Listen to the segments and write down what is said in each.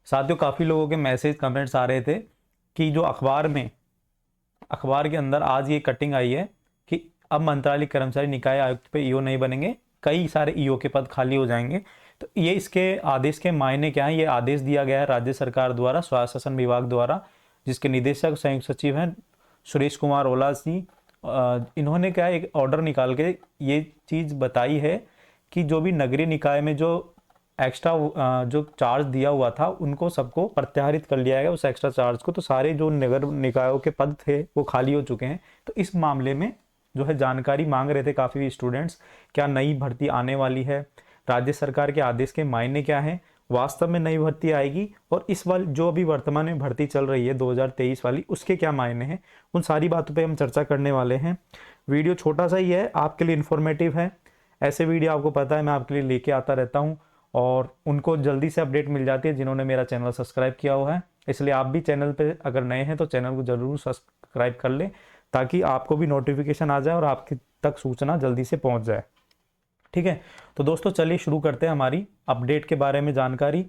साथियों, काफ़ी लोगों के मैसेज कमेंट्स आ रहे थे कि जो अखबार के अंदर आज ये कटिंग आई है कि अब मंत्रालय कर्मचारी निकाय आयुक्त पे ईओ नहीं बनेंगे, कई सारे ईओ के पद खाली हो जाएंगे। तो ये इसके आदेश के मायने क्या है? ये आदेश दिया गया है राज्य सरकार द्वारा, स्वास्थ्य शासन विभाग द्वारा, जिसके निदेशक संयुक्त सचिव हैं सुरेश कुमार ओला जी। इन्होंने क्या एक ऑर्डर निकाल के ये चीज़ बताई है कि जो भी नगरीय निकाय में जो एक्स्ट्रा जो चार्ज दिया हुआ था उनको सबको प्रत्याहरित कर लिया गया, उस एक्स्ट्रा चार्ज को। तो सारे जो नगर निकायों के पद थे वो खाली हो चुके हैं। तो इस मामले में जो है जानकारी मांग रहे थे काफ़ी स्टूडेंट्स, क्या नई भर्ती आने वाली है, राज्य सरकार के आदेश के मायने क्या है, वास्तव में नई भर्ती आएगी, और इस वाली जो अभी वर्तमान में भर्ती चल रही है 2023 वाली, उसके क्या मायने हैं, उन सारी बातों पे हम चर्चा करने वाले हैं। वीडियो छोटा सा ही है, आपके लिए इन्फॉर्मेटिव है। ऐसे वीडियो आपको पता है मैं आपके लिए लेके आता रहता हूँ, और उनको जल्दी से अपडेट मिल जाती है जिन्होंने मेरा चैनल सब्सक्राइब किया हुआ है। इसलिए आप भी चैनल पे अगर नए हैं तो चैनल को ज़रूर सब्सक्राइब कर लें, ताकि आपको भी नोटिफिकेशन आ जाए और आपके तक सूचना जल्दी से पहुंच जाए। ठीक है, तो दोस्तों चलिए शुरू करते हैं हमारी अपडेट के बारे में जानकारी।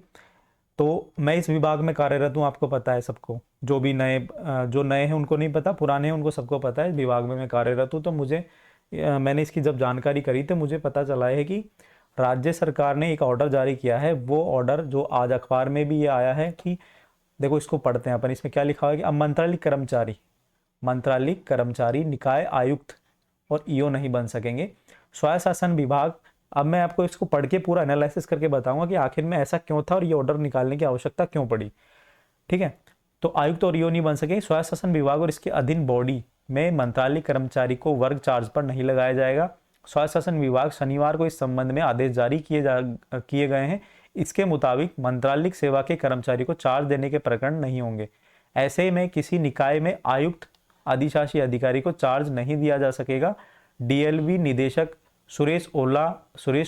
तो मैं इस विभाग में कार्यरत हूँ, आपको पता है सबको, जो भी जो नए हैं उनको नहीं पता, पुराने हैं उनको सबको पता है, विभाग में मैं कार्यरत हूँ। तो मैंने इसकी जब जानकारी करी तो मुझे पता चला है कि राज्य सरकार ने एक ऑर्डर जारी किया है। वो ऑर्डर जो आज अखबार में भी ये आया है कि देखो, इसको पढ़ते हैं अपन। इसमें क्या लिखा हुआ है कि अब मंत्रालय कर्मचारी निकाय आयुक्त और ईओ नहीं बन सकेंगे। स्वायत्त शासन विभाग, अब मैं आपको इसको पढ़ के पूरा एनालिसिस करके बताऊंगा कि आखिर में ऐसा क्यों था और ये ऑर्डर निकालने की आवश्यकता क्यों पड़ी। ठीक है, तो आयुक्त और ईओ नहीं बन सके। स्वायत्त शासन विभाग और इसके अधीन बॉडी में मंत्रालय कर्मचारी को वर्ग चार्ज पर नहीं लगाया जाएगा। स्वायत्त शासन विभाग शनिवार को इस संबंध में आदेश जारी किए गए हैं। इसके मुताबिक मंत्रालय सेवा के कर्मचारी को चार्ज देने के प्रकरण नहीं होंगे। ऐसे में किसी निकाय में आयुक्त अधिशासी अधिकारी को चार्ज नहीं दिया जा सकेगा। डीएलवी निदेशक सुरेश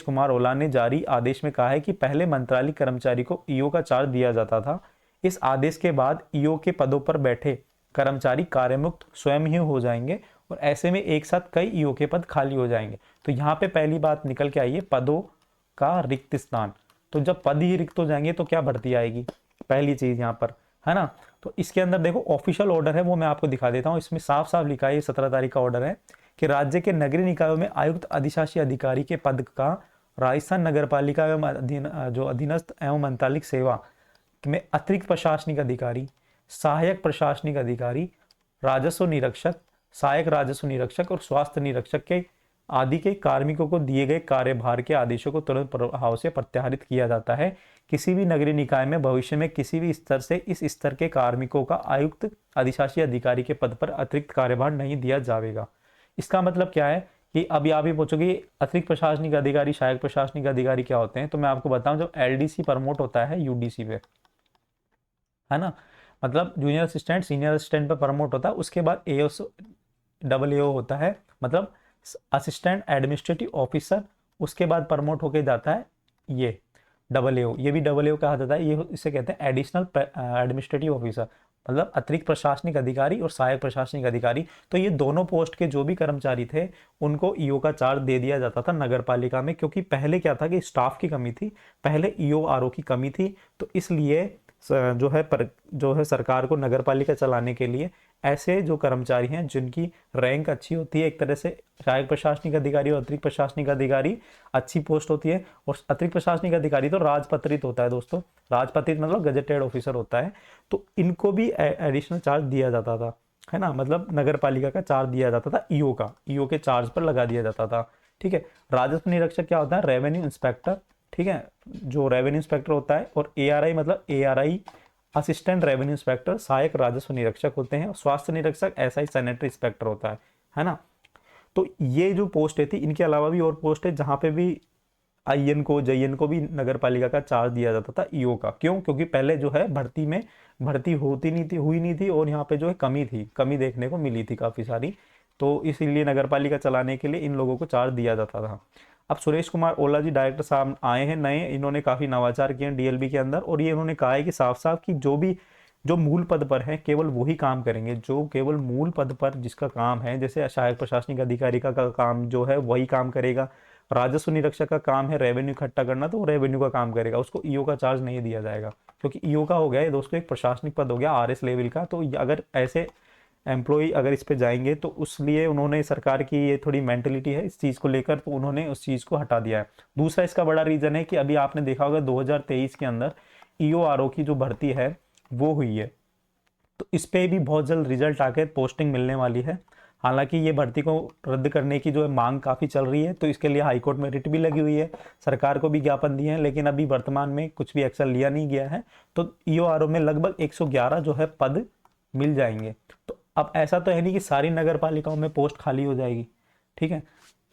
कुमार ओला ने जारी आदेश में कहा है कि पहले मंत्रालय कर्मचारी को ईओ का चार्ज दिया जाता था। इस आदेश के बाद ईओ के पदों पर बैठे कर्मचारी कार्यमुक्त स्वयं ही हो जाएंगे, और ऐसे में एक साथ कई ईओ के पद खाली हो जाएंगे। तो यहाँ पे पहली बात निकल के आई है, पदों का रिक्त स्थान। तो जब पद ही रिक्त हो जाएंगे तो क्या भर्ती आएगी, पहली चीज यहाँ पर, है ना। तो इसके अंदर देखो ऑफिशियल ऑर्डर है, वो मैं आपको दिखा देता हूँ। इसमें साफ साफ लिखा है, 17 तारीख का ऑर्डर है कि राज्य के नगरीय निकायों में आयुक्त अधिशासी अधिकारी के पद का राजस्थान नगर पालिका एवं अधीनस्थ एवं मंत्रालयिक सेवा में अतिरिक्त प्रशासनिक अधिकारी, सहायक प्रशासनिक अधिकारी, राजस्व निरीक्षक, सहायक राजस्व निरीक्षक और स्वास्थ्य निरीक्षक के आदि के कार्मिकों को दिए गए कार्यभार के आदेशों को तुरंत प्रभाव से प्रत्याहरित किया जाता है। किसी भी नगरीय निकाय में भविष्य में किसी भी स्तर से इस स्तर के कार्मिकों का आयुक्त अधिशासी अधिकारी के पद पर अतिरिक्त कार्यभार नहीं दिया जाएगा। इसका मतलब क्या है कि अभी आप ही पूछोगे अतिरिक्त प्रशासनिक अधिकारी, सहायक प्रशासनिक अधिकारी क्या होते हैं। तो मैं आपको बताऊं, जब एलडीसी प्रमोट होता है यूडीसी पे, है ना, मतलब जूनियर असिस्टेंट सीनियर असिस्टेंट पे प्रमोट होता है, उसके बाद एओ डबल एओ होता है, मतलब असिस्टेंट एडमिनिस्ट्रेटिव ऑफिसर। उसके बाद प्रमोट होके जाता है ये डबल एओ, ये भी डबल एओ कहा जाता है। ये इसे कहते हैं एडिशनल एडमिनिस्ट्रेटिव ऑफिसर, मतलब अतिरिक्त प्रशासनिक अधिकारी और सहायक प्रशासनिक अधिकारी। तो ये दोनों पोस्ट के जो भी कर्मचारी थे उनको ईओ का चार्ज दे दिया जाता था नगर पालिका में, क्योंकि पहले क्या था कि स्टाफ की कमी थी, पहले ईओ आरओ की कमी थी। तो इसलिए जो है सरकार को नगर पालिका चलाने के लिए ऐसे जो कर्मचारी हैं जिनकी रैंक अच्छी होती है, एक तरह से सहायक प्रशासनिक अधिकारी और अतिरिक्त प्रशासनिक अधिकारी अच्छी पोस्ट होती है, और अतिरिक्त प्रशासनिक अधिकारी तो राजपत्रित होता है दोस्तों, राजपत्रित मतलब गजेटेड ऑफिसर होता है। तो इनको भी एडिशनल चार्ज दिया जाता था, है ना, मतलब नगर पालिका का चार्ज दिया जाता था, ईओ के चार्ज पर लगा दिया जाता था। ठीक है, राजस्व निरीक्षक क्या होता है, रेवेन्यू इंस्पेक्टर। ठीक है, जो रेवेन्यू इंस्पेक्टर होता है, और एआरआई मतलब एआरआई असिस्टेंट रेवेन्यू इंस्पेक्टर, सहायक राजस्व निरीक्षक होते हैं, और स्वास्थ्य निरीक्षक एसआई सैनिटरी इंस्पेक्टर होता है ना। तो ये जो पोस्ट थी, इनके अलावा भी और पोस्ट है जहां पे भी आईएन को जेईएन को भी नगर पालिका का चार्ज दिया जाता था ईओ का। क्यों? क्योंकि पहले जो है भर्ती हुई नहीं थी, और यहाँ पे जो है कमी देखने को मिली थी काफी सारी। तो इसीलिए नगर पालिका चलाने के लिए इन लोगों को चार्ज दिया जाता था। अब सुरेश कुमार ओला जी डायरेक्टर साहब आए हैं नए, इन्होंने काफी नवाचार किए हैं डीएलबी के अंदर, और ये इन्होंने कहा है कि साफ साफ कि जो मूल पद पर है केवल वही काम करेंगे, जो केवल मूल पद पर जिसका काम है, जैसे सहायक प्रशासनिक अधिकारी का काम जो है वही काम करेगा, राजस्व निरीक्षक का काम है रेवेन्यू इकट्ठा करना, तो वो रेवेन्यू का काम करेगा, उसको ईओ का चार्ज नहीं दिया जाएगा, क्योंकि ईओ का हो गया ये दोस्तों एक प्रशासनिक पद हो गया आरएस लेवल का। तो अगर ऐसे एम्प्लॉय अगर इस पे जाएंगे तो उस लिए उन्होंने, सरकार की ये थोड़ी मेंटेलिटी है इस चीज़ को लेकर, तो उन्होंने उस चीज़ को हटा दिया है। दूसरा इसका बड़ा रीज़न है कि अभी आपने देखा होगा 2023 के अंदर ईओआरओ की जो भर्ती है वो हुई है, तो इस पे भी बहुत जल्द रिजल्ट आकर पोस्टिंग मिलने वाली है। हालांकि ये भर्ती को रद्द करने की जो है मांग काफ़ी चल रही है, तो इसके लिए हाईकोर्ट में रिट भी लगी हुई है, सरकार को भी ज्ञापन दिए हैं, लेकिन अभी वर्तमान में कुछ भी एक्शन लिया नहीं गया है। तो ईओआरओ में लगभग 111 जो है पद मिल जाएंगे। तो अब ऐसा तो है नहीं कि सारी नगर पालिकाओं में पोस्ट खाली हो जाएगी, ठीक है।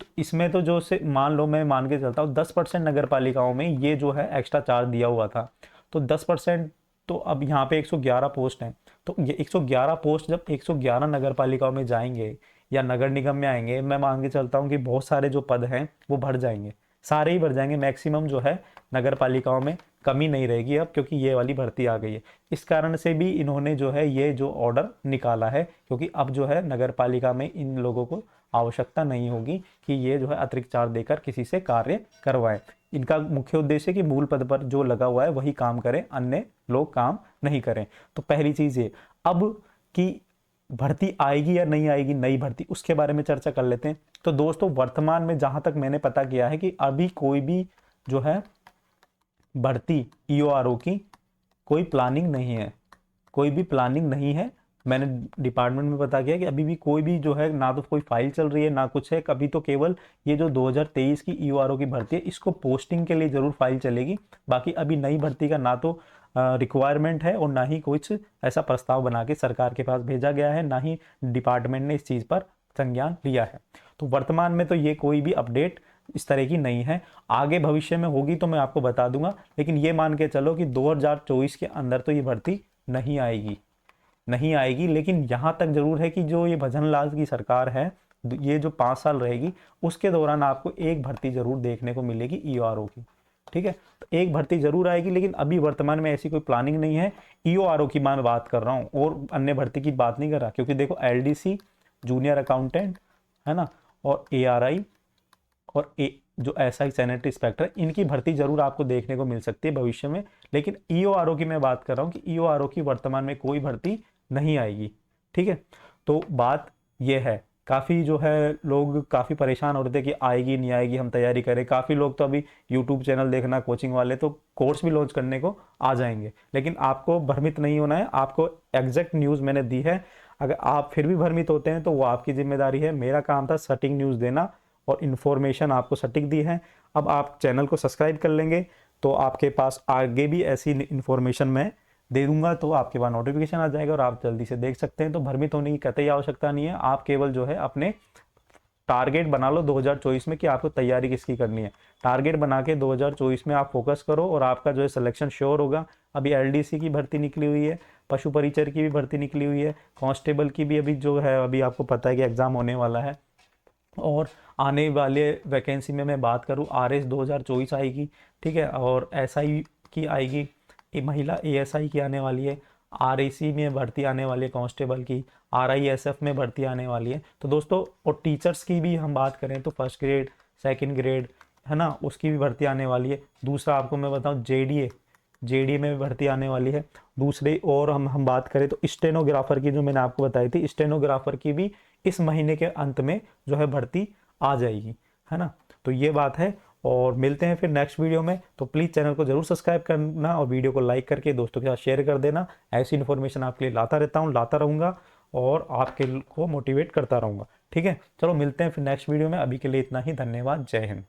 तो इसमें तो जो से मान लो, मैं मान के चलता हूँ 10% नगर पालिकाओं में ये जो है एक्स्ट्रा चार्ज दिया हुआ था, तो 10%, तो अब यहाँ पे 111 पोस्ट हैं, तो ये 111 पोस्ट जब 111 नगर पालिकाओं में जाएंगे या नगर निगम में आएंगे, मैं मान के चलता हूँ कि बहुत सारे जो पद हैं वो भर जाएंगे, सारे ही भर जाएंगे, मैक्सिमम जो है नगर पालिकाओं में कमी नहीं रहेगी अब, क्योंकि ये वाली भर्ती आ गई है। इस कारण से भी इन्होंने जो है ये जो ऑर्डर निकाला है, क्योंकि अब जो है नगर पालिका में इन लोगों को आवश्यकता नहीं होगी कि ये जो है अतिरिक्त चार्ज देकर किसी से कार्य करवाएं। इनका मुख्य उद्देश्य कि मूल पद पर जो लगा हुआ है वही काम करें, अन्य लोग काम नहीं करें। तो पहली चीज ये, अब की भर्ती आएगी या नहीं आएगी नई भर्ती, उसके बारे में चर्चा कर लेते हैं। तो दोस्तों वर्तमान में जहां तक मैंने पता किया है कि अभी कोई भी जो है भर्ती ईओआरओ की कोई प्लानिंग नहीं है, कोई भी प्लानिंग नहीं है। मैंने डिपार्टमेंट में पता किया कि अभी भी कोई भी जो है ना तो कोई फाइल चल रही है ना कुछ है, अभी तो केवल ये जो 2023 की ईओआरओ की भर्ती है इसको पोस्टिंग के लिए जरूर फाइल चलेगी, बाकी अभी नई भर्ती का ना तो रिक्वायरमेंट है और ना ही कुछ ऐसा प्रस्ताव बना के सरकार के पास भेजा गया है, ना ही डिपार्टमेंट ने इस चीज़ पर संज्ञान लिया है। तो वर्तमान में तो ये कोई भी अपडेट इस तरह की नहीं है, आगे भविष्य में होगी तो मैं आपको बता दूंगा, लेकिन ये मान के चलो कि 2024 के अंदर तो ये भर्ती नहीं आएगी, नहीं आएगी। लेकिन यहाँ तक जरूर है कि जो ये भजन लाल की सरकार है, ये जो 5 साल रहेगी उसके दौरान आपको एक भर्ती जरूर देखने को मिलेगी ईओआरओ की, ठीक है। तो एक भर्ती जरूर आएगी, लेकिन अभी वर्तमान में ऐसी कोई प्लानिंग नहीं है। ईओआरओ की मैं बात कर रहा हूँ और अन्य भर्ती की बात नहीं कर रहा, क्योंकि देखो एलडीसी, जूनियर अकाउंटेंट है ना, और एआरआई और जो एसआई सैनिटरी इंस्पेक्टर, इनकी भर्ती जरूर आपको देखने को मिल सकती है भविष्य में। लेकिन ईओआरओ की मैं बात कर रहा हूँ कि ईओआरओ की वर्तमान में कोई भर्ती नहीं आएगी, ठीक है। तो बात यह है, काफ़ी जो है लोग काफ़ी परेशान हो रहे थे कि आएगी नहीं आएगी, हम तैयारी करें। काफ़ी लोग तो अभी यूट्यूब चैनल देखना, कोचिंग वाले तो कोर्स भी लॉन्च करने को आ जाएंगे, लेकिन आपको भ्रमित नहीं होना है, आपको एग्जैक्ट न्यूज़ मैंने दी है। अगर आप फिर भी भ्रमित होते हैं तो वो आपकी जिम्मेदारी है, मेरा काम था सटीक न्यूज़ देना और इन्फॉर्मेशन आपको सटीक दी है। अब आप चैनल को सब्सक्राइब कर लेंगे तो आपके पास आगे भी ऐसी इन्फॉर्मेशन मैं दे दूंगा, तो आपके पास नोटिफिकेशन आ जाएगा और आप जल्दी से देख सकते हैं। तो भ्रमित होने की कतई आवश्यकता नहीं है, आप केवल जो है अपने टारगेट बना लो 2024 में कि आपको तैयारी किसकी करनी है। टारगेट बना के 2024 में आप फोकस करो और आपका जो है सिलेक्शन श्योर होगा। अभी एलडीसी की भर्ती निकली हुई है, पशु परिचर की भी भर्ती निकली हुई है, कांस्टेबल की भी अभी जो है अभी आपको पता है कि एग्जाम होने वाला है। और आने वाले वैकेंसी में मैं बात करूँ, आरएस 2024 आएगी, ठीक है, और एसआई की आएगी, महिला एएसआई की आने वाली है, आरएसी में भर्ती आने वाली है कांस्टेबल की, आरआईएसएफ में भर्ती आने वाली है। तो दोस्तों, और टीचर्स की भी हम बात करें तो फर्स्ट ग्रेड, सेकंड ग्रेड है ना, उसकी भी भर्ती आने वाली है। दूसरा आपको मैं बताऊं जेडीए में भी भर्ती आने वाली है। दूसरे और हम बात करें तो स्टेनोग्राफर की, जो मैंने आपको बताई थी, स्टेनोग्राफर की भी इस महीने के अंत में जो है भर्ती आ जाएगी, है ना। तो ये बात है, और मिलते हैं फिर नेक्स्ट वीडियो में। तो प्लीज़ चैनल को जरूर सब्सक्राइब करना और वीडियो को लाइक करके दोस्तों के साथ शेयर कर देना। ऐसी इन्फॉर्मेशन आपके लिए लाता रहता हूँ, लाता रहूँगा और आपके को मोटिवेट करता रहूँगा, ठीक है। चलो मिलते हैं फिर नेक्स्ट वीडियो में, अभी के लिए इतना ही, धन्यवाद, जय हिंद।